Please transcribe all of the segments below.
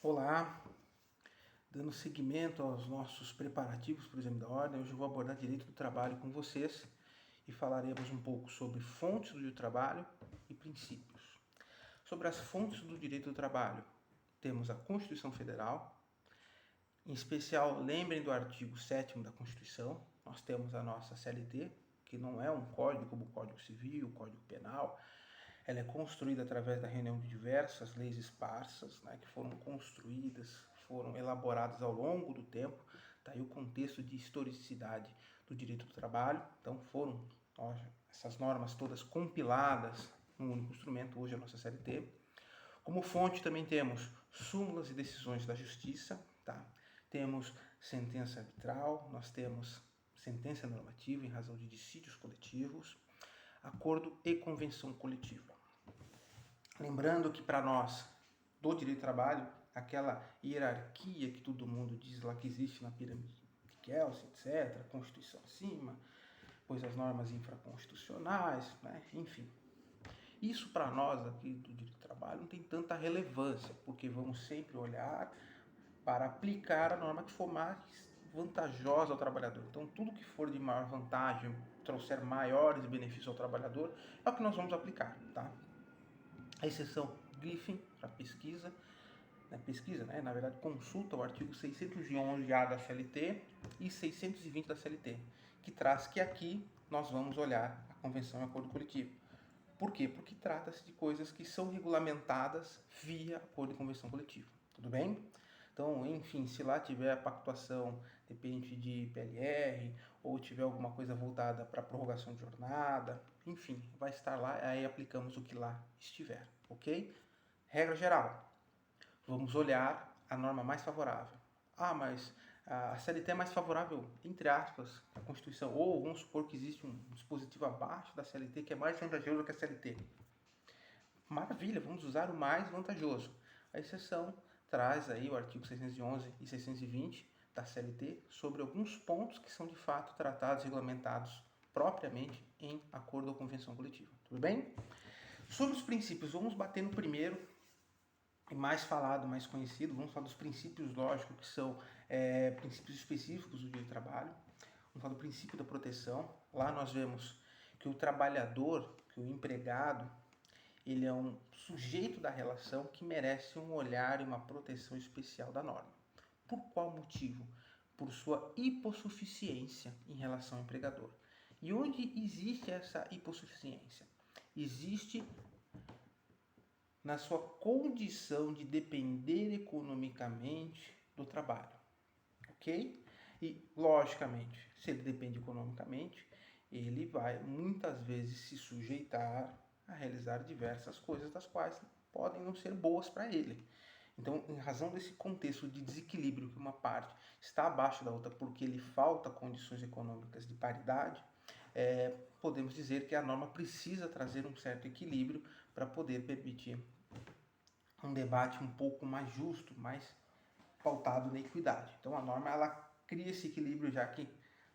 Olá, dando seguimento aos nossos preparativos para o exame da ordem, hoje eu vou abordar direito do trabalho com vocês e falaremos um pouco sobre fontes do direito do trabalho e princípios. Sobre as fontes do direito do trabalho, temos a Constituição Federal, em especial lembrem do artigo 7º da Constituição, nós temos a nossa CLT, que não é um código como o Código Civil, o Código Penal. Ela é construída através da reunião de diversas leis esparsas, que foram construídas, foram elaboradas ao longo do tempo. Está aí o contexto de historicidade do direito do trabalho. Então foram essas normas todas compiladas num único instrumento, hoje a nossa CLT. Como fonte também temos súmulas e decisões da Justiça, tá? Temos sentença arbitral, nós temos sentença normativa em razão de dissídios coletivos, acordo e convenção coletiva. Lembrando que para nós, do direito do trabalho, aquela hierarquia que todo mundo diz lá que existe na pirâmide de Kelsen, etc., Constituição acima, pois as normas infraconstitucionais, enfim. Isso para nós aqui do direito do trabalho não tem tanta relevância, porque vamos sempre olhar para aplicar a norma que for mais vantajosa ao trabalhador. Então, tudo que for de maior vantagem, trouxer maiores benefícios ao trabalhador, é o que nós vamos aplicar, tá? A exceção Griffin para pesquisa, na verdade, consulta o artigo 611-A da CLT e 620 da CLT, que traz que aqui nós vamos olhar a convenção e acordo coletivo. Por quê? Porque trata-se de coisas que são regulamentadas via acordo e convenção coletiva. Tudo bem? Então, enfim, se lá tiver a pactuação dependente de PLR ou tiver alguma coisa voltada para prorrogação de jornada, enfim, vai estar lá, aí aplicamos o que lá estiver, ok? Regra geral, vamos olhar a norma mais favorável. Ah, mas a CLT é mais favorável, entre aspas, à Constituição, ou vamos supor que existe um dispositivo abaixo da CLT que é mais vantajoso que a CLT. Maravilha, vamos usar o mais vantajoso. A exceção traz aí o artigo 611 e 620 da CLT sobre alguns pontos que são de fato tratados, regulamentados propriamente em acordo ou convenção coletiva. Tudo bem? Sobre os princípios, vamos bater no primeiro e mais falado, mais conhecido. Vamos falar dos princípios lógicos, que são princípios específicos do direito do trabalho. Vamos falar do princípio da proteção. Lá nós vemos que o trabalhador, que o empregado, ele é um sujeito da relação que merece um olhar e uma proteção especial da norma. Por qual motivo? Por sua hipossuficiência em relação ao empregador. E onde existe essa hipossuficiência? Existe na sua condição de depender economicamente do trabalho, ok? E, logicamente, se ele depende economicamente, ele vai muitas vezes se sujeitar a realizar diversas coisas das quais podem não ser boas para ele. Então, em razão desse contexto de desequilíbrio, que uma parte está abaixo da outra porque lhe falta condições econômicas de paridade, podemos dizer que a norma precisa trazer um certo equilíbrio para poder permitir um debate um pouco mais justo, mais pautado na equidade. Então, a norma ela cria esse equilíbrio, já que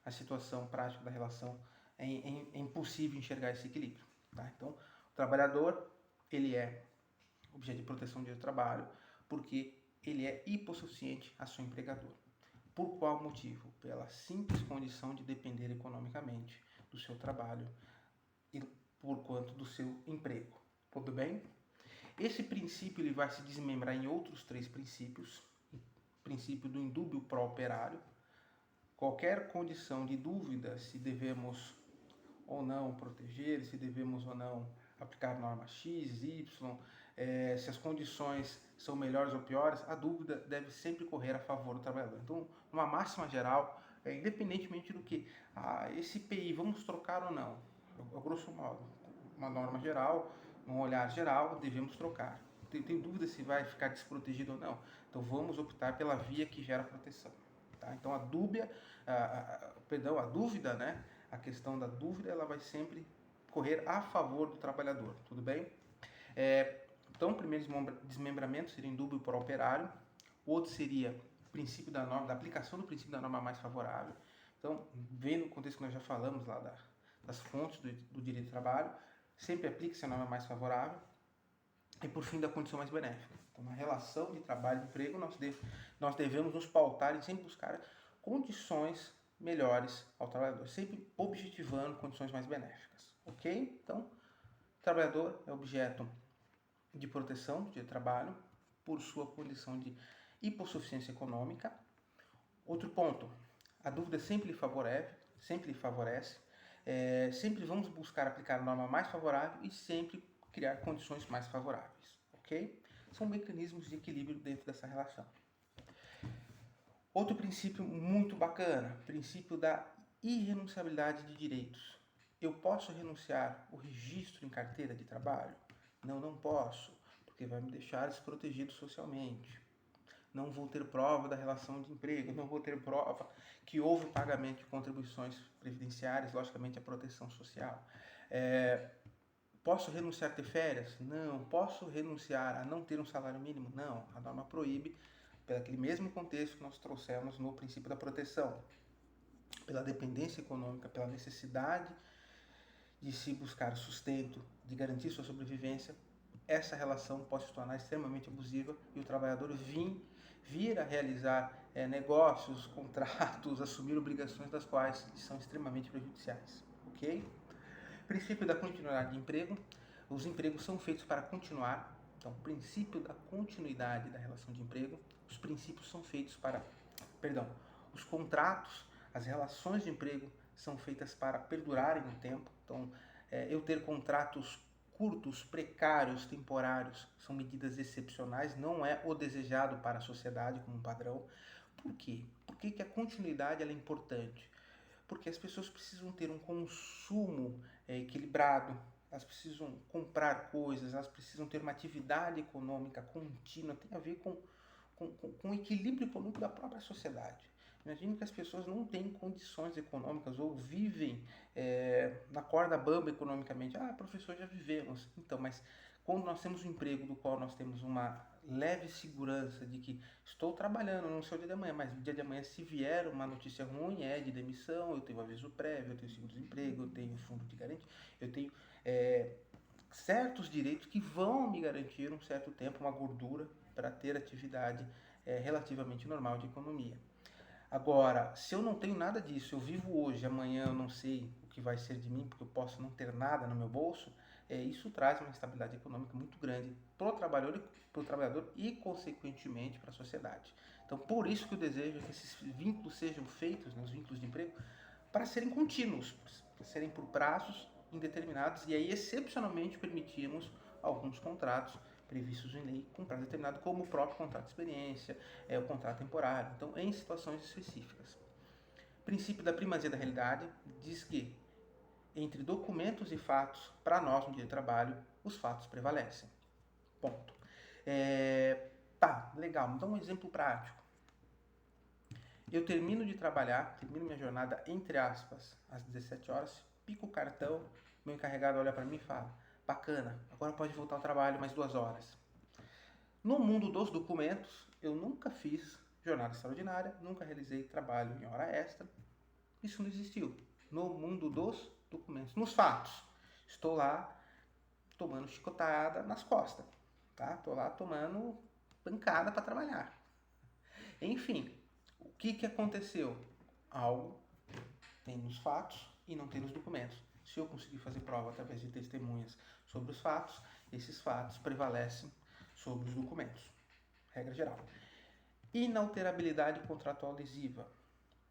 a situação prática da relação é impossível enxergar esse equilíbrio. Tá? Então, o trabalhador ele é objeto de proteção do direito do trabalho porque ele é hipossuficiente a seu empregador. Por qual motivo? Pela simples condição de depender economicamente do seu trabalho e por quanto do seu emprego. Tudo bem? Esse princípio ele vai se desmembrar em outros 3 princípios. O princípio do indúbio pro operário. Qualquer condição de dúvida se devemos ou não proteger, se devemos ou não aplicar norma X, Y, se as condições são melhores ou piores, a dúvida deve sempre correr a favor do trabalhador. Então, uma máxima geral, independentemente do que, esse IPI, vamos trocar ou não? Grosso modo, uma norma geral, um olhar geral, devemos trocar. Tem dúvida se vai ficar desprotegido ou não? Então, vamos optar pela via que gera proteção. Tá? Então, a dúvida, a questão da dúvida, ela vai sempre correr a favor do trabalhador, tudo bem? Então, o primeiro desmembramento seria indúbio pro operário, o outro seria o princípio da norma, da aplicação do princípio da norma mais favorável. Então, vendo o contexto que nós já falamos lá das fontes do direito do trabalho, sempre aplique-se a norma mais favorável. E por fim, da condição mais benéfica. Então, na relação de trabalho e emprego, nós devemos nos pautar em sempre buscar condições melhores ao trabalhador, sempre objetivando condições mais benéficas, ok? Então, o trabalhador é objeto de proteção de trabalho por sua condição de hipossuficiência econômica. Outro ponto, a dúvida sempre lhe favorece, sempre vamos buscar aplicar a norma mais favorável e sempre criar condições mais favoráveis, ok? São mecanismos de equilíbrio dentro dessa relação. Outro princípio muito bacana, princípio da irrenunciabilidade de direitos. Eu posso renunciar o registro em carteira de trabalho? Não, não posso, porque vai me deixar desprotegido socialmente. Não vou ter prova da relação de emprego, não vou ter prova que houve pagamento de contribuições previdenciárias, logicamente a proteção social. Posso renunciar a ter férias? Não. Posso renunciar a não ter um salário mínimo? Não. A norma proíbe, pelo aquele mesmo contexto que nós trouxemos no princípio da proteção, pela dependência econômica, pela necessidade de se buscar sustento, de garantir sua sobrevivência, essa relação pode se tornar extremamente abusiva e o trabalhador vir a realizar negócios, contratos, assumir obrigações das quais são extremamente prejudiciais, ok? Princípio da continuidade de emprego. Os empregos são feitos para continuar. Então, princípio da continuidade da relação de emprego. Os princípios são feitos para... os contratos, as relações de emprego são feitas para perdurarem no tempo. Então, eu ter contratos curtos, precários, temporários, são medidas excepcionais, não é o desejado para a sociedade como um padrão. Por quê? Por que a continuidade ela é importante? Porque as pessoas precisam ter um consumo equilibrado, elas precisam comprar coisas, elas precisam ter uma atividade econômica contínua, tem a ver com o equilíbrio econômico da própria sociedade. Imagine que as pessoas não têm condições econômicas ou vivem na corda bamba economicamente. Ah, professor, já vivemos. Então, mas quando nós temos um emprego do qual nós temos uma leve segurança de que estou trabalhando, não sei o dia de amanhã, mas no dia de amanhã, se vier uma notícia ruim, de demissão, eu tenho aviso prévio, eu tenho seguro-desemprego, eu tenho fundo de garantia, eu tenho certos direitos que vão me garantir um certo tempo, uma gordura para ter atividade relativamente normal de economia. Agora, se eu não tenho nada disso, eu vivo hoje, amanhã eu não sei o que vai ser de mim, porque eu posso não ter nada no meu bolso, isso traz uma instabilidade econômica muito grande para o trabalhador e, consequentemente, para a sociedade. Então, por isso que o desejo é que esses vínculos sejam feitos, os vínculos de emprego, para serem contínuos, para serem por prazos indeterminados, e aí, excepcionalmente, permitimos alguns contratos previstos em lei com prazo determinado, como o próprio contrato de experiência, o contrato temporário, então em situações específicas. O princípio da primazia da realidade diz que entre documentos e fatos, para nós no direito do trabalho, os fatos prevalecem. Ponto. Tá, legal, me dá um exemplo prático. Eu termino de trabalhar, termino minha jornada, entre aspas, às 17 horas, pico o cartão, meu encarregado olha para mim e fala: bacana, agora pode voltar ao trabalho mais 2 horas. No mundo dos documentos, eu nunca fiz jornada extraordinária, nunca realizei trabalho em hora extra. Isso não existiu. No mundo dos documentos. Nos fatos, estou lá tomando chicotada nas costas. Tá? Estou lá tomando pancada para trabalhar. Enfim, o que aconteceu? Algo tem nos fatos e não tem nos documentos. Se eu conseguir fazer prova através de testemunhas sobre os fatos, esses fatos prevalecem sobre os documentos. Regra geral. Inalterabilidade contratual lesiva.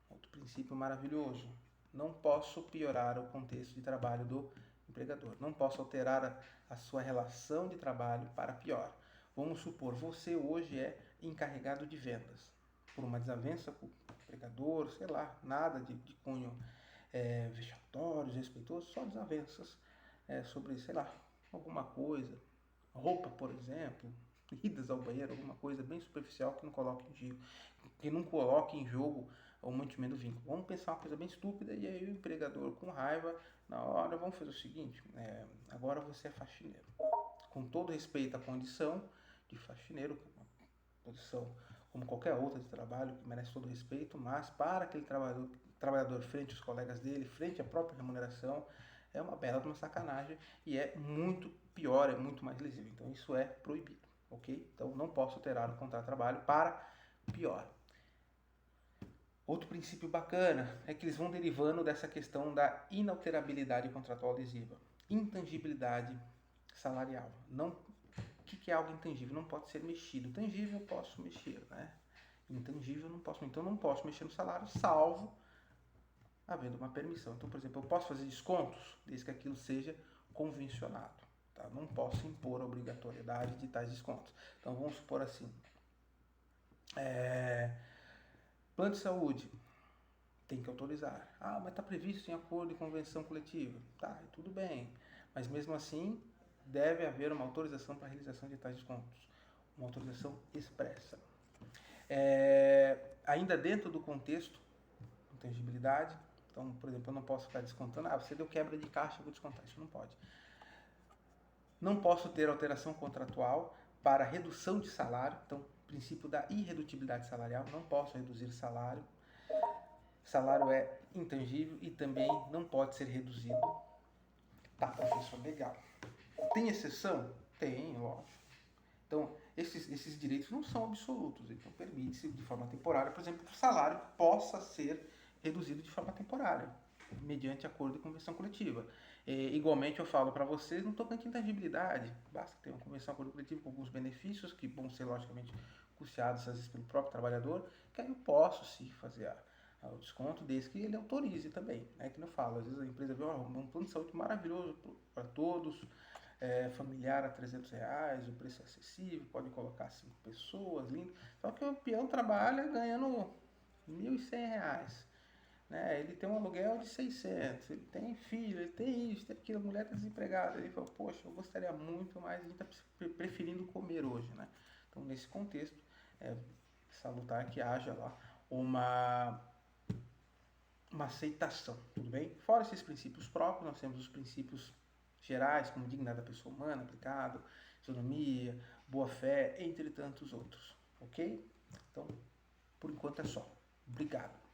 Outro princípio maravilhoso. Não posso piorar o contexto de trabalho do empregador. Não posso alterar a sua relação de trabalho para pior. Vamos supor, você hoje é encarregado de vendas. Por uma desavença com o empregador, sei lá, nada de cunho vexatório, desrespeitoso, só desavenças sobre, sei lá, alguma coisa. Roupa, por exemplo, idas ao banheiro, alguma coisa bem superficial que não coloque em jogo o mantimento do vínculo. Vamos pensar uma coisa bem estúpida e aí o empregador, com raiva, na hora, vamos fazer o seguinte, agora você é faxineiro. Com todo respeito à condição de faxineiro, que é uma posição como qualquer outra de trabalho, que merece todo respeito, mas para aquele trabalhador frente aos colegas dele, frente à própria remuneração, é uma bela de uma sacanagem e é muito pior, é muito mais lesivo. Então isso é proibido, ok? Então não posso alterar o contrato de trabalho para pior. Outro princípio bacana é que eles vão derivando dessa questão da inalterabilidade contratual lesiva. Intangibilidade salarial. Não, o que é algo intangível? Não pode ser mexido. Tangível eu posso mexer, né? Intangível eu não posso. Então eu não posso mexer no salário, salvo havendo uma permissão. Então, por exemplo, eu posso fazer descontos desde que aquilo seja convencionado. Tá? Não posso impor a obrigatoriedade de tais descontos. Então vamos supor assim. Plano de saúde. Tem que autorizar. Ah, mas está previsto em acordo e convenção coletiva. Tá, tudo bem. Mas mesmo assim, deve haver uma autorização para a realização de tais descontos. Uma autorização expressa. Ainda dentro do contexto, intangibilidade. Então, por exemplo, eu não posso ficar descontando. Ah, você deu quebra de caixa, eu vou descontar. Isso não pode. Não posso ter alteração contratual para redução de salário. Então, princípio da irredutibilidade salarial. Não posso reduzir salário. Salário é intangível e também não pode ser reduzido. Tá, professor, legal. Tem exceção? Tem, lógico. Então, esses direitos não são absolutos. Então, permite-se de forma temporária, por exemplo, que o salário possa ser reduzido de forma temporária, mediante acordo e convenção coletiva. Igualmente, eu falo para vocês no tocante à intangibilidade. Basta ter uma convenção acordo coletivo com alguns benefícios que vão ser, logicamente, custeados, às vezes, pelo próprio trabalhador, que aí eu posso, sim, fazer o desconto, desde que ele autorize também. Né? Que não falo, às vezes a empresa vê um plano de saúde maravilhoso para todos, familiar a R$300, o preço é acessível, pode colocar 5 pessoas, lindo. Só que o peão trabalha ganhando R$1.100. Né? Ele tem um aluguel de 600, ele tem filho, ele tem isso, tem aquilo, a mulher está desempregada. Ele falou, poxa, eu gostaria muito, mas a gente está preferindo comer hoje. Né? Então, nesse contexto, é salutar que haja lá uma aceitação, tudo bem? Fora esses princípios próprios, nós temos os princípios gerais, como dignidade da pessoa humana aplicado, isonomia, boa-fé, entre tantos outros, ok? Então, por enquanto é só. Obrigado.